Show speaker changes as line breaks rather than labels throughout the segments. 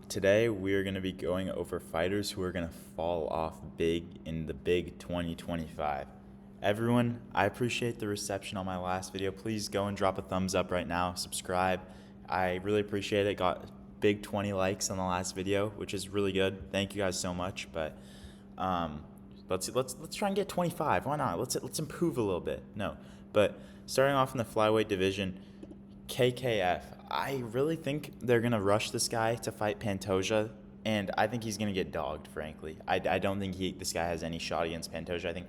Today we're going to be going over fighters who are going to fall off big in the big 2025. Everyone, I appreciate the reception on my last video. Please go and drop a thumbs up right now, subscribe. I really appreciate it. Got big 20 likes on the last video, which is really good. Thank you guys so much. But um, let's try and get 25. Why not? Let's improve a little bit. No, but starting off in the flyweight division, KKF. I really think they're going to rush this guy to fight Pantoja, and I think he's going to get dogged, frankly. I don't think this guy has any shot against Pantoja. I think,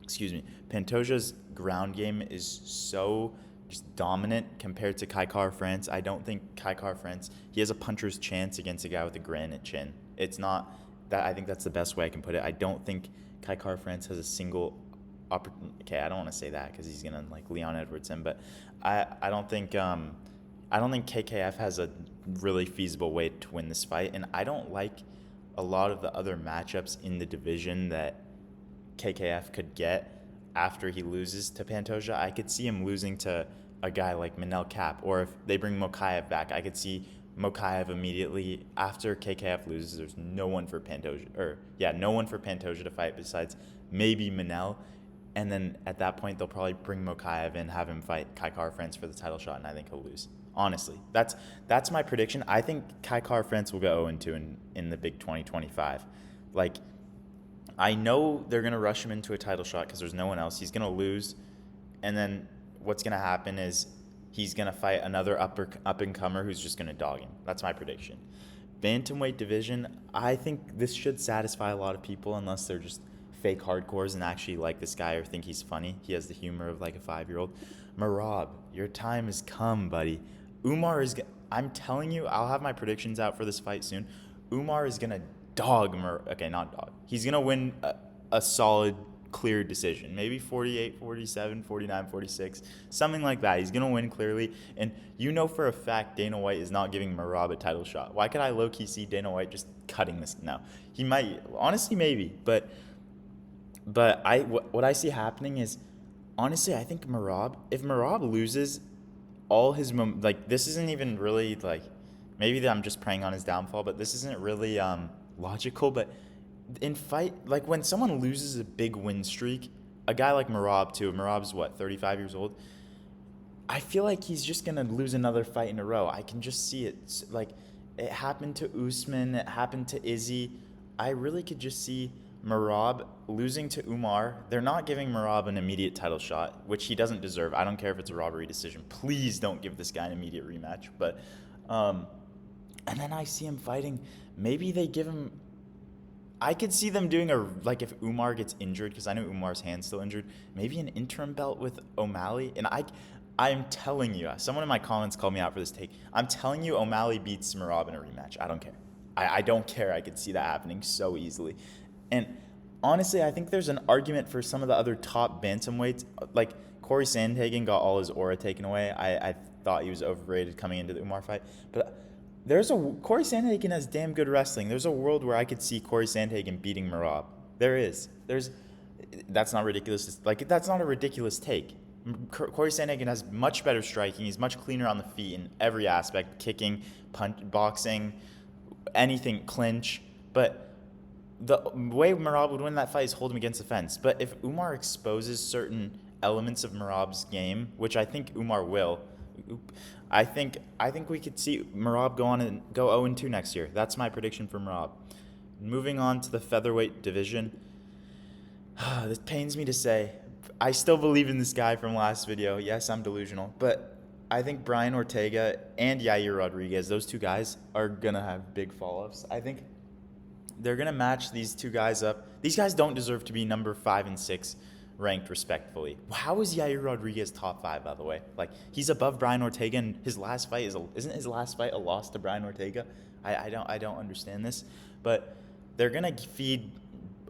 excuse me, Pantoja's ground game is so just dominant compared to Kai France. I don't think Kai France, he has a puncher's chance against a guy with a granite chin. It's not that, I think that's the best way I can put it. I don't think Kai France has a single okay, I don't want to say that because he's gonna like Leon Edwards him, but I don't think KKF has a really feasible way to win this fight, and I don't like a lot of the other matchups in the division that KKF could get after he loses to Pantoja. I could see him losing to a guy like Manel Cap, or if they bring Mokaev back, I could see Mokaev immediately after KKF loses. There's no one for Pantoja, no one for Pantoja to fight besides maybe Manel. And then at that point, they'll probably bring Mokaev in, have him fight Kai France for the title shot, and I think he'll lose. Honestly, that's my prediction. I think Kai France will go 0-2 in the big 2025. Like, I know they're going to rush him into a title shot because there's no one else. He's going to lose. And then what's going to happen is he's going to fight another up-and-comer who's just going to dog him. That's my prediction. Bantamweight division, I think this should satisfy a lot of people unless they're just fake hardcores and actually like this guy or think he's funny. He has the humor of like a 5-year-old. Merab, your time has come, buddy. Umar is. I'm telling you, I'll have my predictions out for this fight soon. Umar is gonna dog Okay, not dog. He's gonna win a solid, clear decision. Maybe 48, 47, 49, 46, something like that. He's gonna win clearly, and you know for a fact Dana White is not giving Merab a title shot. Why could I low key see Dana White just cutting this? No, he might. Honestly, maybe, but. What I see happening is, honestly, I think if Merab loses all his this isn't even really like, maybe that I'm just preying on his downfall, but this isn't really logical. But in fight, like when someone loses a big win streak, a guy like Merab too. Merab's what, 35 years old. I feel like he's just gonna lose another fight in a row. I can just see it. Like it happened to Usman. It happened to Izzy. I really could just see Merab losing to Umar. They're not giving Merab an immediate title shot, which he doesn't deserve. I don't care if it's a robbery decision. Please don't give this guy an immediate rematch. But, and then I see him fighting. Maybe they give him. I could see them doing like if Umar gets injured, because I know Umar's hand's still injured. Maybe an interim belt with O'Malley. And I'm telling you, someone in my comments called me out for this take. I'm telling you, O'Malley beats Merab in a rematch. I don't care. I don't care. I could see that happening so easily. And honestly, I think there's an argument for some of the other top bantamweights. Like Corey Sandhagen got all his aura taken away. I thought he was overrated coming into the Umar fight. But Corey Sandhagen has damn good wrestling. There's a world where I could see Corey Sandhagen beating Merab. There is. That's not ridiculous. Like, that's not a ridiculous take. Corey Sandhagen has much better striking. He's much cleaner on the feet in every aspect, kicking, punch, boxing, anything, clinch. But the way Merab would win that fight is hold him against the fence. But if Umar exposes certain elements of Merab's game, which I think Umar will, I think we could see Merab go 0-2 next year. That's my prediction for Merab. Moving on to the featherweight division. This pains me to say. I still believe in this guy from last video. Yes, I'm delusional. But I think Brian Ortega and Yair Rodriguez, those two guys, are going to have big fall-offs. I think they're going to match these two guys up. These guys don't deserve to be number 5 and 6 ranked respectfully. How is Yair Rodriguez top 5, by the way? Like, he's above Brian Ortega, and his last fight isn't his last fight a loss to Brian Ortega? I don't understand this. But they're going to feed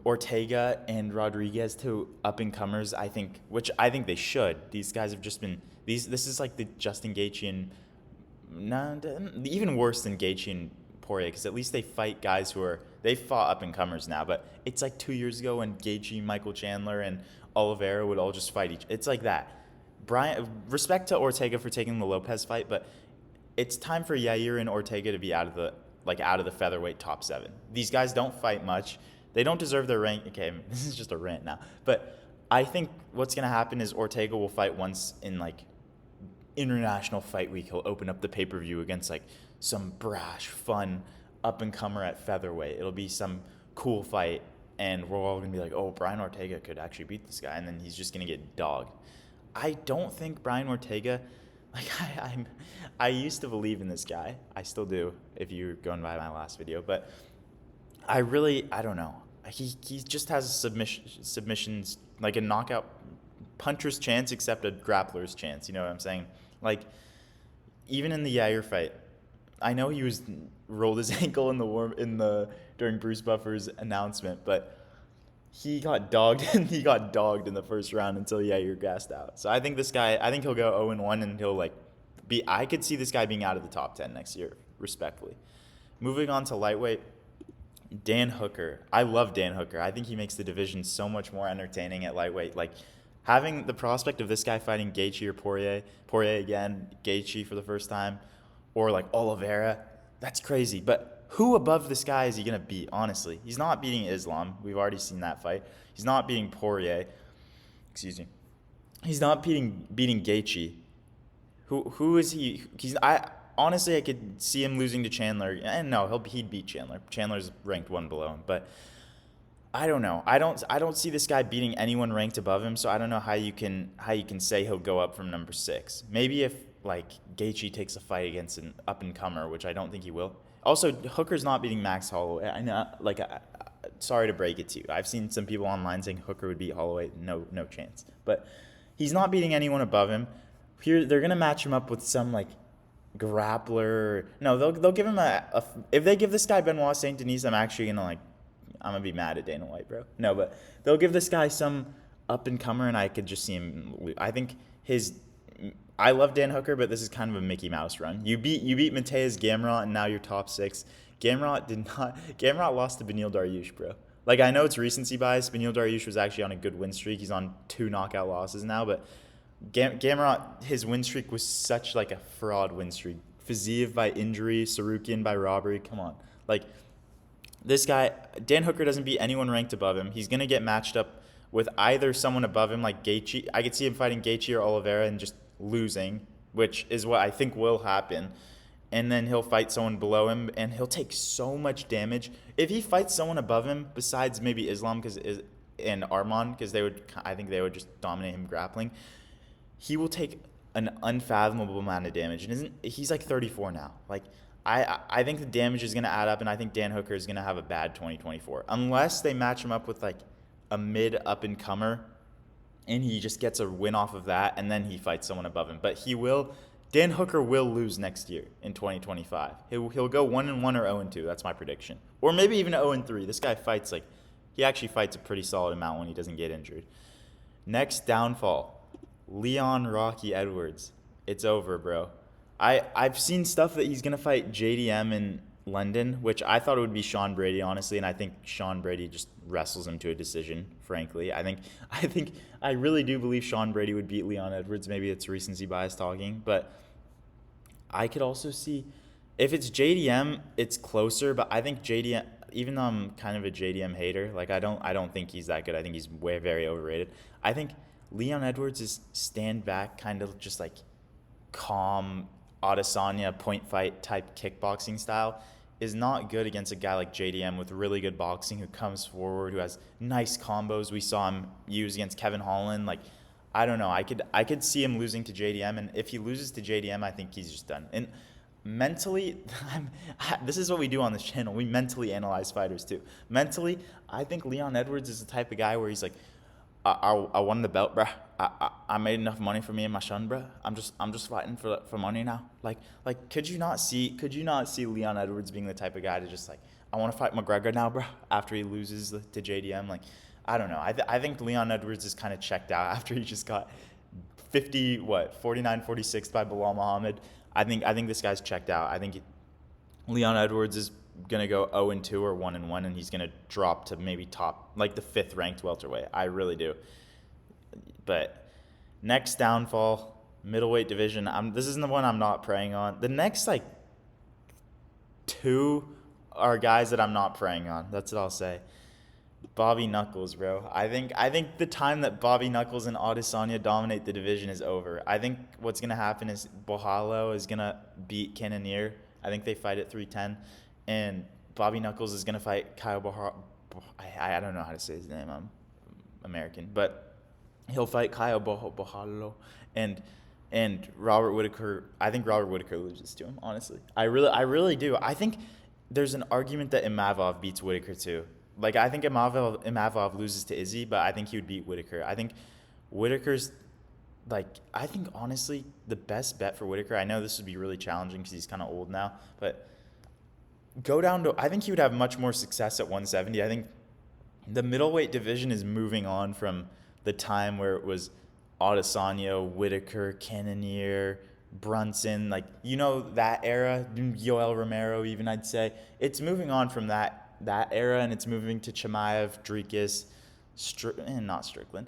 Ortega and Rodriguez to up-and-comers, I think, which I think they should. These guys have just been this is like the Justin Gaethje and even worse than Gaethje and Poirier, because at least they fight guys they fought up-and-comers now, but it's like 2 years ago when Gaethje, Michael Chandler, and Oliveira would all just fight it's like that. Respect to Ortega for taking the Lopez fight, but it's time for Yair and Ortega to be out of the featherweight top 7. These guys don't fight much. They don't deserve their rank. Okay, this is just a rant now. But I think what's going to happen is Ortega will fight once in like International Fight Week. He'll open up the pay-per-view against like some brash, fun up-and-comer at featherweight. It'll be some cool fight, and we're all going to be like, oh, Brian Ortega could actually beat this guy, and then he's just going to get dogged. I don't think Brian Ortega, like I used to believe in this guy. I still do, if you're going by my last video, but I don't know. He just has submissions, like a knockout puncher's chance, except a grappler's chance. You know what I'm saying? Like, even in the Yair fight, I know he rolled his ankle during Bruce Buffer's announcement, but he got dogged and he got dogged in the first round until Yair gassed out. So I think he'll go 0-1 and he'll I could see this guy being out of the top 10 next year, respectfully. Moving on to lightweight, Dan Hooker. I love Dan Hooker. I think he makes the division so much more entertaining at lightweight. Like, having the prospect of this guy fighting Gaethje or Poirier again, Gaethje for the first time, or like Oliveira, that's crazy. But who above this guy is he going to beat, honestly? He's not beating Islam. We've already seen that fight. He's not beating Poirier. Excuse me. He's not beating Gaethje. Who is he? Honestly, I could see him losing to Chandler. And no, he'd beat Chandler. Chandler's ranked one below him, but I don't know. I don't see this guy beating anyone ranked above him, so I don't know how you can say he'll go up from number 6. Maybe if like Gaethje takes a fight against an up and comer, which I don't think he will. Also, Hooker's not beating Max Holloway. I know, sorry to break it to you. I've seen some people online saying Hooker would beat Holloway. No chance. But he's not beating anyone above him. Here they're gonna match him up with some like grappler. No, they'll give him if they give this guy Benoit Saint Denis, I'm gonna be mad at Dana White, bro. No, but they'll give this guy some up and comer, and I could just see him. I think I love Dan Hooker, but this is kind of a Mickey Mouse run. You beat Mateusz Gamrot, and now you're top 6. Gamrot lost to Beneil Dariush, bro. Like, I know it's recency bias. Beneil Dariush was actually on a good win streak. He's on 2 knockout losses now, but Gamrot, his win streak was such like a fraud win streak. Fiziev by injury, Sarukian by robbery. Come on, like. This guy, Dan Hooker, doesn't beat anyone ranked above him. He's going to get matched up with either someone above him, like Gaethje. I could see him fighting Gaethje or Oliveira and just losing, which is what I think will happen. And then he'll fight someone below him, and he'll take so much damage. If he fights someone above him, besides maybe Islam and Arman, because I think they would just dominate him grappling, he will take an unfathomable amount of damage. And he's like 34 now. Like, I think the damage is going to add up, and I think Dan Hooker is going to have a bad 2024. Unless they match him up with, like, a mid-up-and-comer, and he just gets a win off of that, and then he fights someone above him. But Dan Hooker will lose next year in 2025. He'll go 1-1 or 0-2. That's my prediction. Or maybe even 0-3. This guy he actually fights a pretty solid amount when he doesn't get injured. Next downfall, Leon Rocky Edwards. It's over, bro. I've seen stuff that he's going to fight JDM in London, which I thought it would be Sean Brady, honestly, and I think Sean Brady just wrestles him to a decision, frankly. I really do believe Sean Brady would beat Leon Edwards. Maybe it's recency bias talking, but I could also see if it's JDM, it's closer, but I think JDM, even though I'm kind of a JDM hater, like I don't think he's that good. I think he's very overrated. I think Leon Edwards is stand back, kind of just like calm Adesanya point fight type kickboxing style is not good against a guy like JDM with really good boxing who comes forward, who has nice combos. We saw him use against Kevin Holland. Like, I don't know. I could see him losing to JDM, and if he loses to JDM, I think he's just done. And mentally, this is what we do on this channel. We mentally analyze fighters too. Mentally, I think Leon Edwards is the type of guy where he's like, I won the belt, bruh. I made enough money for me and my son, bruh. I'm just fighting for money now. Like could you not see Leon Edwards being the type of guy to just like, I want to fight McGregor now, bruh, after he loses to JDM? Like, I don't know. I think Leon Edwards is kind of checked out after he just got 49-46 by Bilal Muhammad. I think this guy's checked out. I think Leon Edwards is going to go 0-2 or 1-1, and he's going to drop to maybe top, like the 5th ranked welterweight. I really do. But next downfall, middleweight division. This isn't the one I'm not praying on. The next like two are guys that I'm not praying on. That's what I'll say. Bobby Knuckles, bro. I think the time that Bobby Knuckles and Adesanya dominate the division is over. I think what's gonna happen is Bohalo is gonna beat Cannonier. I think they fight at 310, and Bobby Knuckles is gonna fight Kyle Bohalo. I don't know how to say his name. I'm American, but he'll fight Kyle Bohalo, and Robert Whitaker. I think Robert Whitaker loses to him. Honestly, I really do. I think there's an argument that Imavov beats Whitaker too. Like I think Imavov loses to Izzy, but I think he would beat Whitaker. I think Whitaker's like I think honestly the best bet for Whitaker. I know this would be really challenging because he's kind of old now, but go down to. I think he would have much more success at 170. I think the middleweight division is moving on from the time where it was Adesanya, Whitaker, Cannonier, Brunson, like that era, Yoel Romero even I'd say. It's moving on from that era and it's moving to Chimaev, Dricus, and not Strickland.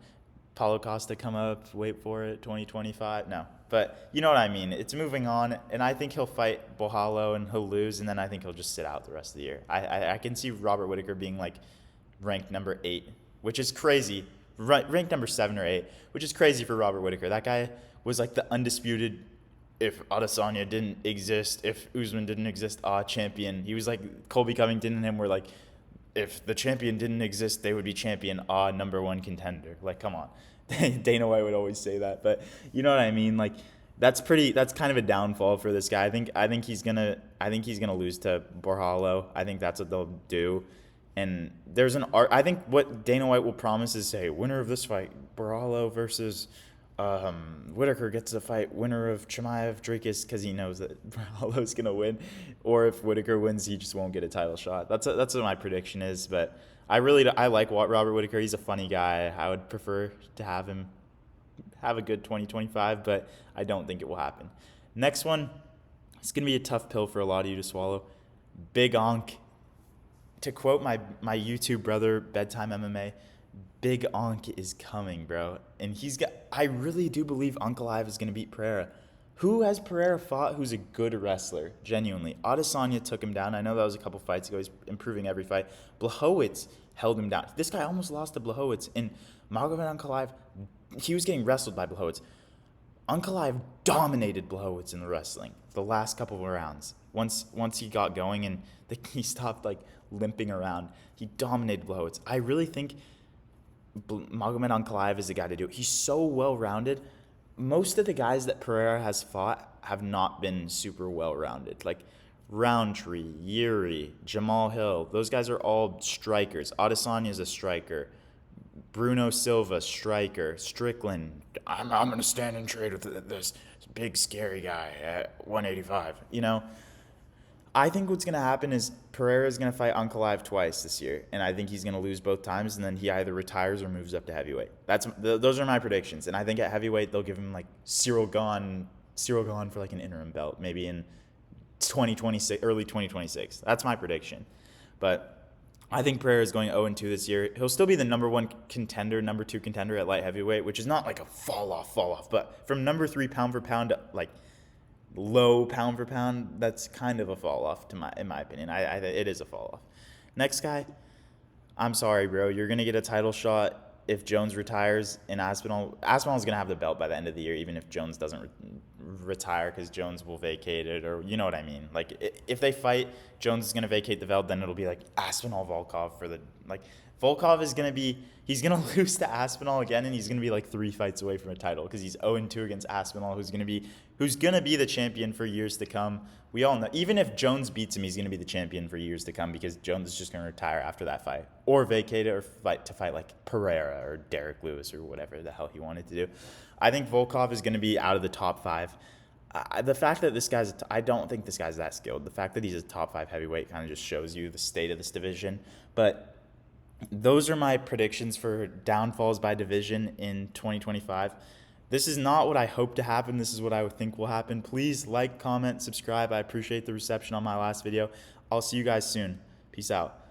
Paulo Costa come up, wait for it, 2025. No. But you know what I mean. It's moving on, and I think he'll fight Bohalo and he'll lose, and then I think he'll just sit out the rest of the year. I can see Robert Whitaker being like ranked number 8, which is crazy. Ranked number 7 or 8, which is crazy for Robert Whitaker. That guy was like the undisputed, if Adesanya didn't exist, if Usman didn't exist, champion. He was like Colby Covington and him were like, if the champion didn't exist, they would be champion, number 1 contender. Like, come on. Dana White would always say that, but you know what I mean? Like, that's kind of a downfall for this guy. I think he's gonna lose to Borhalo. I think that's what they'll do. And there's I think what Dana White will promise is say, winner of this fight, Borhalo versus Whitaker gets the fight, winner of Chimaev, Dricus, because he knows that Borhalo's going to win. Or if Whitaker wins, he just won't get a title shot. That's what my prediction is. But I like Robert Whitaker. He's a funny guy. I would prefer to have him have a good 2025, but I don't think it will happen. Next one, it's going to be a tough pill for a lot of you to swallow. Big Onk. To quote my YouTube brother, Bedtime MMA, Big Onk is coming, bro. And I really do believe Ankalaev is going to beat Pereira. Who has Pereira fought who's a good wrestler? Genuinely. Adesanya took him down. I know that was a couple fights ago. He's improving every fight. Blachowicz held him down. This guy almost lost to Blachowicz. And Magomed Ankalaev, he was getting wrestled by Blachowicz. Ankalaev dominated Blachowicz in the wrestling the last couple of rounds. Once he got going and he stopped like limping around, he dominated Blachowicz. I really think Magomed Ankalaev is the guy to do it. He's so well-rounded. Most of the guys that Pereira has fought have not been super well-rounded. Like Roundtree, Yuri, Jamal Hill, those guys are all strikers. Adesanya is a striker. Bruno Silva, striker. Strickland, I'm going to stand and trade with this big scary guy at 185. I think what's going to happen is Pereira is going to fight Ankalaev twice this year, and I think he's going to lose both times, and then he either retires or moves up to heavyweight. Those are my predictions, and I think at heavyweight they'll give him like Cyril Gahn for like an interim belt, maybe in 2026, early 2026. That's my prediction. But I think Pereira is going 0-2 this year. He'll still be the number 1 contender, number 2 contender at light heavyweight, which is not like a fall off. But from number 3 pound for pound to like low pound for pound, that's kind of a fall off in my opinion. It is a fall off. Next guy, I'm sorry, bro. You're gonna get a title shot if Jones retires, and Aspinall is gonna have the belt by the end of the year, even if Jones doesn't retire, because Jones will vacate it, or you know what I mean. Like if they fight, Jones is gonna vacate the belt, then it'll be like Aspinall Volkov for the like. Volkov is he's gonna lose to Aspinall again, and he's gonna be like 3 fights away from a title because he's 0-2 against Aspinall, who's gonna be the champion for years to come. We all know, even if Jones beats him, he's gonna be the champion for years to come because Jones is just gonna retire after that fight, or vacate it, or fight like Pereira or Derek Lewis or whatever the hell he wanted to do. I think Volkov is gonna be out of the top 5. The fact that I don't think this guy's that skilled. The fact that he's a top 5 heavyweight kind of just shows you the state of this division. But those are my predictions for downfalls by division in 2025. This is not what I hope to happen. This is what I would think will happen. Please like, comment, subscribe. I appreciate the reception on my last video. I'll see you guys soon. Peace out.